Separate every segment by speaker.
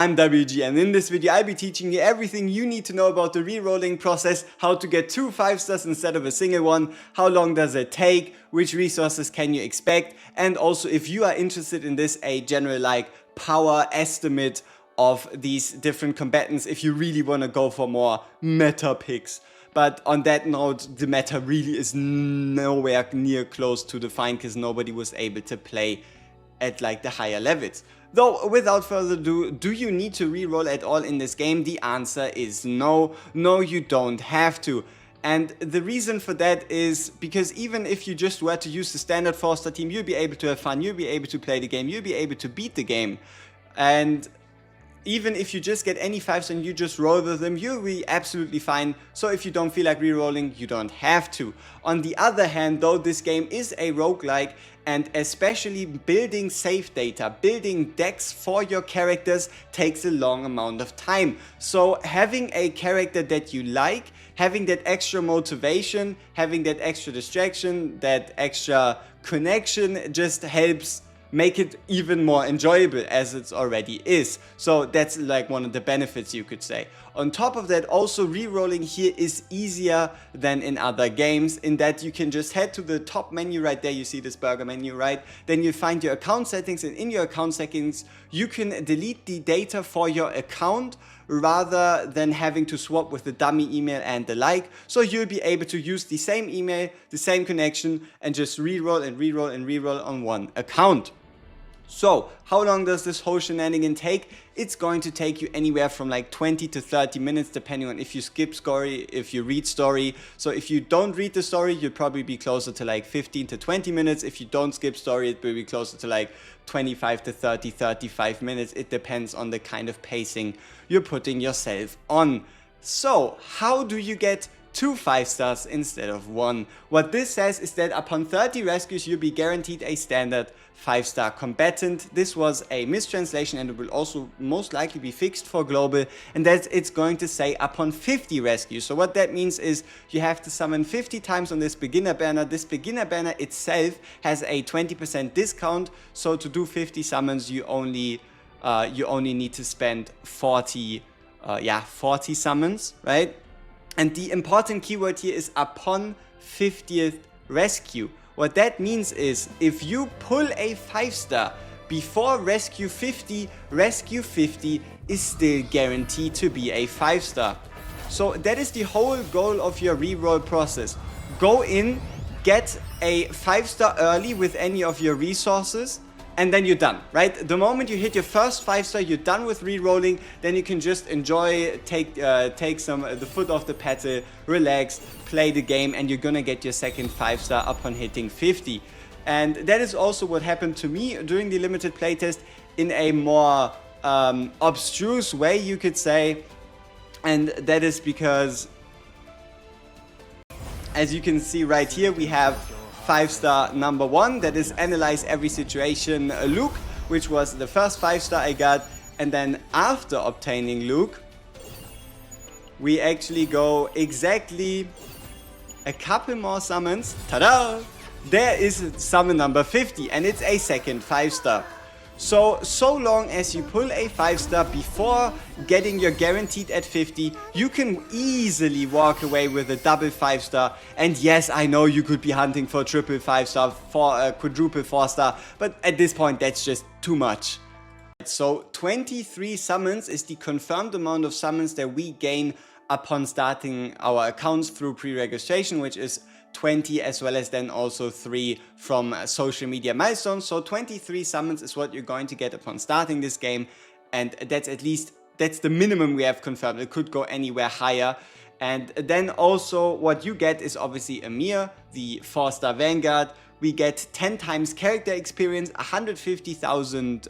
Speaker 1: I'm WG, and in this video I'll be teaching you everything you need to know about the rerolling process, how to get 2 5-stars instead of a single one, how long does it take, which resources can you expect, and also if you are interested in this, a general power estimate of these different combatants if you really want to go for more meta picks. But on that note, the meta really is nowhere near close to defined because nobody was able to play at the higher levels. Though, without further ado, do you need to reroll at all in this game? The answer is no. No, you don't have to. And the reason for that is because even if you just were to use the standard 4-star team, you'll be able to have fun, you'll be able to play the game, you'll be able to beat the game. And even if you just get any 5s and you just roll with them, you'll be absolutely fine. So if you don't feel like rerolling, you don't have to. On the other hand though, this game is a roguelike, and especially building save data, building decks for your characters takes a long amount of time. So having a character that you like, having that extra motivation, having that extra distraction, that extra connection just helps make it even more enjoyable as it already is. So that's one of the benefits, you could say. On top of that, also rerolling here is easier than in other games in that you can just head to the top menu right there. You see this burger menu, right? Then you find your account settings, and in your account settings you can delete the data for your account rather than having to swap with the dummy email and the like. So you'll be able to use the same email, the same connection, and just reroll and reroll and reroll on one account. So, how long does this whole shenanigan take? It's going to take you anywhere from 20 to 30 minutes depending on if you skip story, if you read story. So if you don't read the story, you'll probably be closer to 15 to 20 minutes. If you don't skip story, it will be closer to 25 to 30, 35 minutes. It depends on the kind of pacing you're putting yourself on. So, how do you get 2 5-stars instead of 1? What this says is that upon 30 rescues you'll be guaranteed a standard 5-star combatant. This was a mistranslation and it will also most likely be fixed for global, and that it's going to say upon 50 rescues. So what that means is you have to summon 50 times on this beginner banner. This beginner banner itself has a 20% discount, so to do 50 summons you only need to spend 40 summons, right? And the important keyword here is upon 50th rescue. What that means is if you pull a 5-star before rescue 50 is still guaranteed to be a 5-star. So that is the whole goal of your reroll process. Go in, get a 5-star early with any of your resources, and then you're done, right? The moment you hit your first 5-star, you're done with rerolling. Then you can just enjoy, take the foot off the pedal, relax, play the game, and you're gonna get your second 5-star upon hitting 50. And that is also what happened to me during the limited playtest in a more obstruse way, you could say. And that is because, as you can see right here, we have 5-star number 1, that is analyze every situation Luke, which was the first 5-star I got. And then after obtaining Luke, we actually go exactly a couple more summons. Ta-da! There is summon number 50 and it's a second 5-star. So long as you pull a 5-star before getting your guaranteed at 50, you can easily walk away with a double 5-star. And yes, I know you could be hunting for triple 5-star, for a quadruple 4-star, but at this point that's just too much. So 23 summons is the confirmed amount of summons that we gain upon starting our accounts through pre-registration, which is 20 as well as then also 3 from social media milestones. So 23 summons is what you're going to get upon starting this game, and that's the minimum we have confirmed. It could go anywhere higher. And then also what you get is obviously Amir, the 4-star Vanguard. We get 10 times character experience, 150,000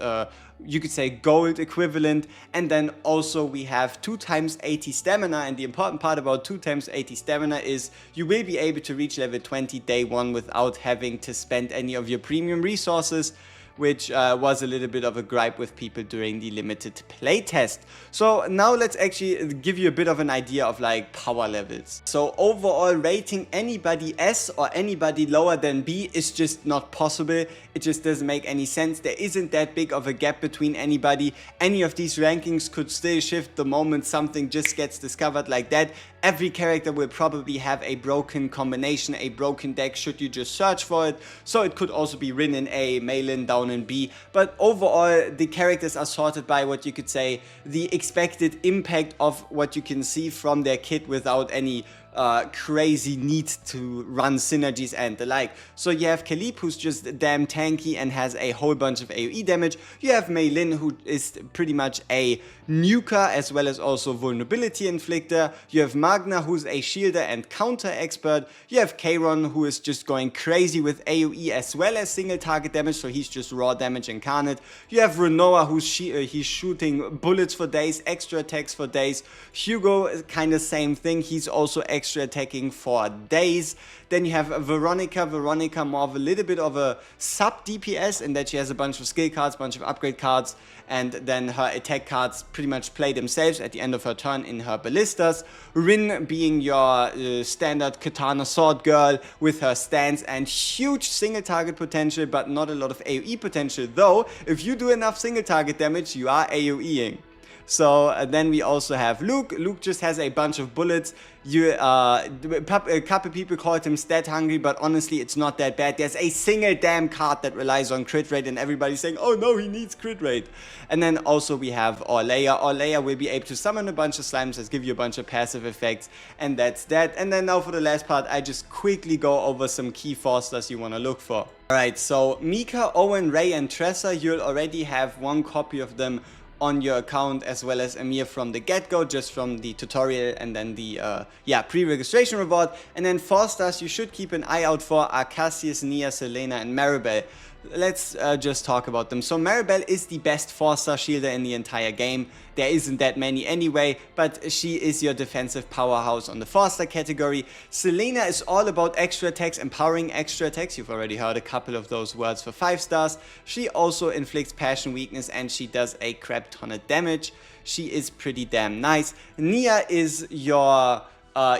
Speaker 1: you could say gold equivalent, and then also we have 2 times 80 stamina. And the important part about 2 times 80 stamina is you will be able to reach level 20 day 1 without having to spend any of your premium resources, which was a little bit of a gripe with people during the limited playtest. So now let's actually give you a bit of an idea of like power levels. So overall, rating anybody S or anybody lower than B is just not possible. It just doesn't make any sense. There isn't that big of a gap between anybody. Any of these rankings could still shift the moment something just gets discovered like that. Every character will probably have a broken combination, a broken deck should you just search for it. So it could also be Rin in A, Malin down in B. But overall, the characters are sorted by what you could say the expected impact of what you can see from their kit without any crazy need to run synergies and the like. So you have Kalib, who's just damn tanky and has a whole bunch of AoE damage. You have Mei Lin, who is pretty much a nuker as well as also vulnerability inflictor. You have Magna, who's a shielder and counter expert. You have Kayron, who is just going crazy with AoE as well as single target damage, so he's just raw damage incarnate. You have Renoa, who's he's shooting bullets for days, extra attacks for days. Hugo, kind of same thing, he's also extra attacking for days. Then you have Veronica. Veronica more of a little bit of a sub DPS in that she has a bunch of skill cards, bunch of upgrade cards, and then her attack cards pretty much play themselves at the end of her turn in her ballistas. Rin being your standard katana sword girl with her stance and huge single target potential, but not a lot of AoE potential, though if you do enough single target damage you are AoEing. So then we also have Luke. Luke just has a bunch of bullets. A couple people called him stat hungry, but honestly it's not that bad. There's a single damn card that relies on crit rate and everybody's saying, oh no, he needs crit rate. And then also we have Orleia. Orleia will be able to summon a bunch of slimes, just give you a bunch of passive effects, and that's that. And then now for the last part, I just quickly go over some key Forsters you want to look for. Alright, so Mika, Owen, Ray and Tressa, you'll already have one copy of them on your account, as well as Amir from the get-go, just from the tutorial and then the pre-registration reward. And then 4-stars you should keep an eye out for are Cassius, Nia, Selena and Maribel. Let's just talk about them. So Maribel is the best 4-star shielder in the entire game. There isn't that many anyway, but she is your defensive powerhouse on the 4-star category. Selena is all about extra attacks, empowering extra attacks. You've already heard a couple of those words for 5 stars. She also inflicts passion weakness and she does a crap ton of damage. She is pretty damn nice. Nia is your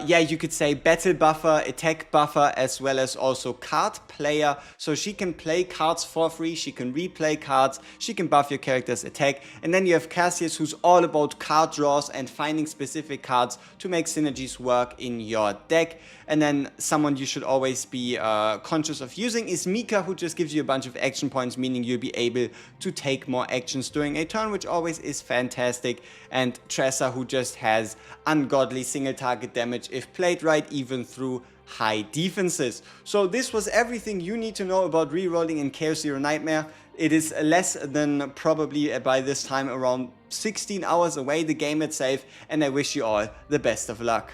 Speaker 1: you could say battle buffer, attack buffer, as well as also card player. So she can play cards for free, she can replay cards, she can buff your character's attack. And then you have Cassius, who's all about card draws and finding specific cards to make synergies work in your deck. And then someone you should always be conscious of using is Mika, who just gives you a bunch of action points, meaning you'll be able to take more actions during a turn, which always is fantastic. And Tressa, who just has ungodly single target damage if played right, even through high defenses. So this was everything you need to know about rerolling in chaoszeronightmare. It is less than probably by this time around 16 hours away, the game itself, and I wish you all the best of luck.